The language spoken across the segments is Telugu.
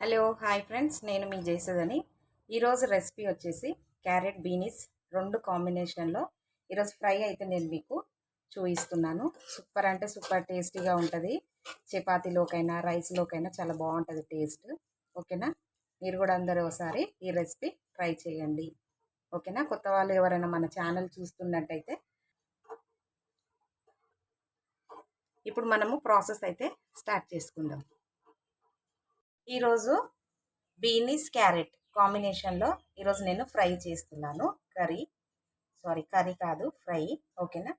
హలో హాయ్ ఫ్రెండ్స్, నేను మీ జయసుధని. ఈరోజు రెసిపీ వచ్చేసి క్యారెట్ బీనీస్ రెండు కాంబినేషన్లో ఈరోజు ఫ్రై అయితే నేను మీకు చూపిస్తున్నాను. సూపర్ అంటే సూపర్ టేస్టీగా ఉంటుంది. చపాతీలోకైనా రైస్లోకైనా చాలా బాగుంటుంది టేస్ట్. ఓకేనా, మీరు కూడా అందరూ ఒకసారి ఈ రెసిపీ ట్రై చేయండి. ఓకేనా, కొత్త వాళ్ళు ఎవరైనా మన ఛానల్ చూస్తున్నట్టయితే ఇప్పుడు మనము ప్రాసెస్ అయితే స్టార్ట్ చేసుకుందాం. ఈరోజు బీనీస్ క్యారెట్ కాంబినేషన్లో ఈరోజు నేను ఫ్రై చేస్తున్నాను. కర్రీ కాదు, ఫ్రై. ఓకేనా,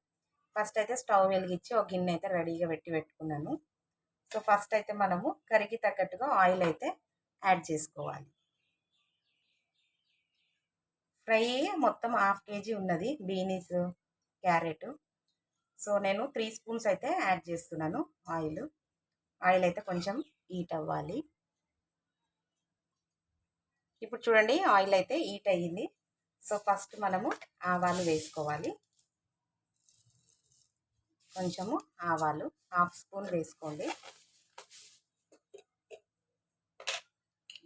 ఫస్ట్ అయితే స్టవ్ వెలిగించి ఒక గిన్నె అయితే రెడీగా పెట్టుకున్నాను. సో ఫస్ట్ అయితే మనము కర్రీకి తగ్గట్టుగా ఆయిల్ అయితే యాడ్ చేసుకోవాలి. ఫ్రై మొత్తం హాఫ్ కేజీ ఉన్నది బీనీస్ క్యారెట్. సో నేను 3 స్పూన్స్ అయితే యాడ్ చేస్తున్నాను ఆయిల్ అయితే కొంచెం హీట్ అవ్వాలి. ఇప్పుడు చూడండి, ఆయిల్ అయితే హీట్ అయ్యింది. సో ఫస్ట్ మనము ఆవాలు వేసుకోవాలి. కొంచెము ఆవాలు హాఫ్ స్పూన్ వేసుకోండి.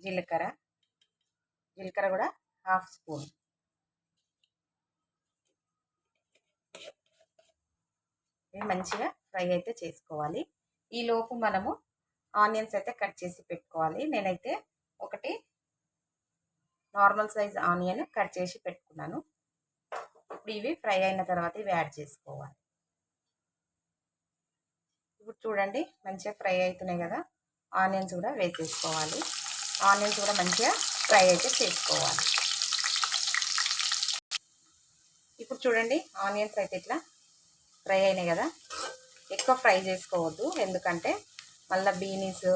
జీలకర్ర కూడా హాఫ్ స్పూన్. ఇవి మంచిగా ఫ్రై అయితే చేసుకోవాలి. ఈలోపు మనము ఆనియన్స్ అయితే కట్ చేసి పెట్టుకోవాలి. నేనైతే ఒకటి నార్మల్ సైజ్ ఆనియన్ కట్ చేసి పెట్టుకున్నాను. ఇప్పుడు ఇవి ఫ్రై అయిన తర్వాత ఇవి యాడ్ చేసుకోవాలి. ఇప్పుడు చూడండి, మంచిగా ఫ్రై అవుతున్నాయి కదా, ఆనియన్స్ కూడా వేసేసుకోవాలి. ఆనియన్స్ కూడా మంచిగా ఫ్రై అయితే చేసుకోవాలి. ఇప్పుడు చూడండి, ఆనియన్స్ అయితే ఇట్లా ఫ్రై అయినాయి కదా. ఎక్కువ ఫ్రై చేసుకోవద్దు, ఎందుకంటే మళ్ళీ బీనీస్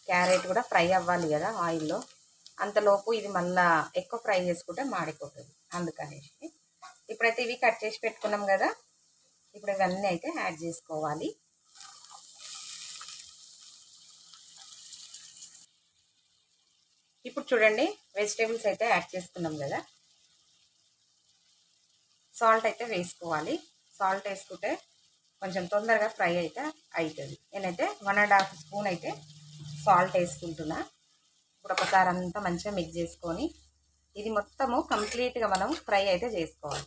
క్యారెట్ కూడా ఫ్రై అవ్వాలి కదా ఆయిల్లో. అంతలోపు ఇది మళ్ళీ ఎక్కువ ఫ్రై చేసుకుంటే మాడిపోతుంది, అందుకనేసి. ఇప్పుడైతే ఇవి కట్ చేసి పెట్టుకున్నాం కదా, ఇప్పుడు ఇవన్నీ అయితే యాడ్ చేసుకోవాలి. ఇప్పుడు చూడండి, వెజిటేబుల్స్ అయితే యాడ్ చేసుకున్నాం కదా. సాల్ట్ అయితే వేసుకోవాలి. సాల్ట్ వేసుకుంటే కొంచెం తొందరగా ఫ్రై అయితే అవుతుంది. నేనైతే 1.5 స్పూన్ అయితే సాల్ట్ వేసుకుంటున్నా. ఇప్పుడు ఒకసారి అంతా మంచిగా మిక్స్ చేసుకొని ఇది మొత్తము కంప్లీట్గా మనం ఫ్రై అయితే చేసుకోవాలి.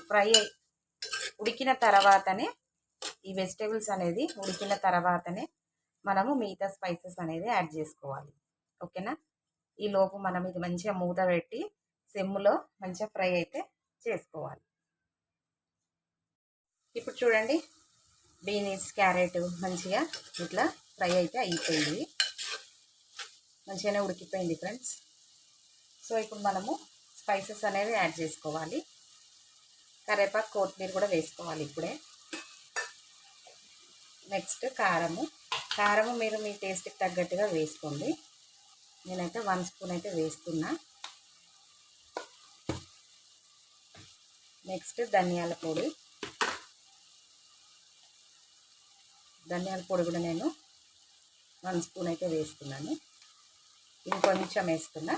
ఫ్రై ఉడికిన తర్వాతనే ఈ వెజిటేబుల్స్ అనేది ఉడికిన తర్వాతనే మనము మిగతా స్పైసెస్ అనేది యాడ్ చేసుకోవాలి. ఓకేనా, ఈ లోపు మనం ఇది మంచిగా మూత పెట్టి సిమ్లో మంచిగా ఫ్రై అయితే చేసుకోవాలి. ఇప్పుడు చూడండి, బీనీస్ క్యారెట్ మంచిగా ఇట్లా ఫ్రై అయితే అయిపోయింది, మంచిగానే ఉడికిపోయింది ఫ్రెండ్స్. సో ఇప్పుడు మనము స్పైసెస్ అనేవి యాడ్ చేసుకోవాలి. కరివేపాకు, కొత్తిమీర కూడా వేసుకోవాలి ఇప్పుడే. నెక్స్ట్ కారము మీరు మీ టేస్ట్కి తగ్గట్టుగా వేసుకోండి. నేనైతే 1 స్పూన్ అయితే వేస్తున్నా. నెక్స్ట్ ధనియాల పొడి కూడా నేను 1 స్పూన్ అయితే వేస్తున్నాను. ఇంకొంచెం వేస్తున్నా.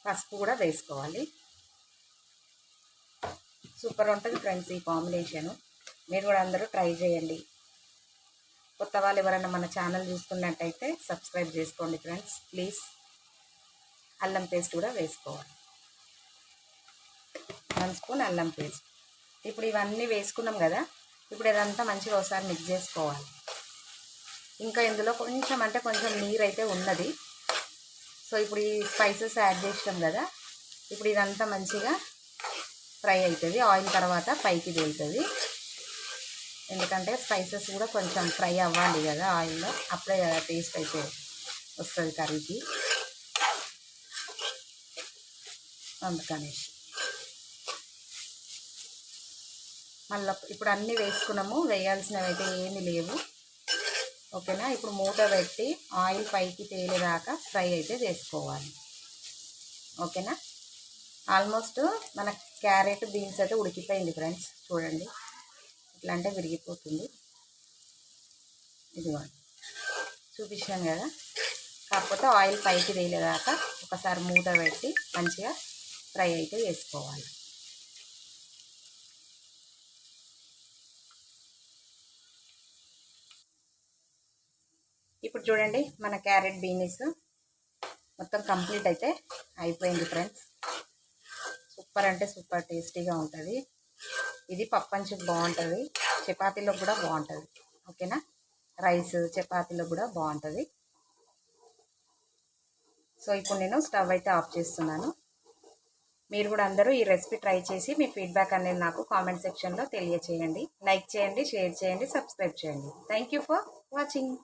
పసుపు కూడా వేసుకోవాలి. సూపర్ ఉంటుంది ఫ్రెండ్స్ ఈ కాంబినేషను. మీరు కూడా అందరూ ట్రై చేయండి. కొత్త వాళ్ళు ఎవరైనా మన ఛానల్ చూస్తున్నట్టయితే సబ్స్క్రైబ్ చేసుకోండి ఫ్రెండ్స్ ప్లీజ్. అల్లం పేస్ట్ కూడా వేసుకోవాలి, 1 స్పూన్ అల్లం పేస్ట్. ఇప్పుడు ఇవన్నీ వేసుకున్నాం కదా, ఇప్పుడు ఇదంతా మంచిగా ఒకసారి మిక్స్ చేసుకోవాలి. ఇంకా ఇందులో కొంచెం నీరు అయితే ఉన్నది. సో ఇప్పుడు ఈ స్పైసెస్ యాడ్ చేసినాం కదా, ఇప్పుడు ఇదంతా మంచిగా ఫ్రై అవుతుంది. ఆయిల్ తర్వాత పైకి తేలుతుంది, ఎందుకంటే స్పైసెస్ కూడా కొంచెం ఫ్రై అవ్వాలి కదా ఆయిల్లో, అప్పుడే టేస్ట్ అయితే వస్తుంది కర్రీకి, అందుకనేసి. మళ్ళీ ఇప్పుడు అన్నీ వేసుకున్నాము, వేయాల్సినవి అయితే ఏమీ లేవు. ఓకేనా, ఇప్పుడు మూత పెట్టి ఆయిల్ పైకి తేలేదాకా ఫ్రై అయితే చేసుకోవాలి. ఓకేనా, ఆల్మోస్ట్ మన క్యారెట్ బీన్స్ అయితే ఉడికిపోయింది ఫ్రెండ్స్. చూడండి, ఇట్లా అంటే విరిగిపోతుంది. ఇదిగోండి, చూపించాను కదా. కాకపోతే ఆయిల్ పైకి తేలేదాకా ఒకసారి మూత పెట్టి మంచిగా ఫ్రై అయితే చేసుకోవాలి. ఇప్పుడు చూడండి మన క్యారెట్ బీనీస్ మొత్తం కంప్లీట్ అయితే అయిపోయింది ఫ్రెండ్స్. సూపర్ అంటే సూపర్ టేస్టీగా ఉంటుంది. ఇది పప్పంచుకు బాగుంటుంది, చపాతీలో కూడా బాగుంటుంది. ఓకేనా, రైస్ చపాతీలో కూడా బాగుంటుంది. సో ఇప్పుడు నేను స్టవ్ అయితే ఆఫ్ చేస్తున్నాను. మీరు కూడా అందరూ ఈ రెసిపీ ట్రై చేసి మీ ఫీడ్బ్యాక్ అనేది నాకు కామెంట్ సెక్షన్లో తెలియచేయండి. లైక్ చేయండి, షేర్ చేయండి, సబ్స్క్రైబ్ చేయండి. Thank you for watching.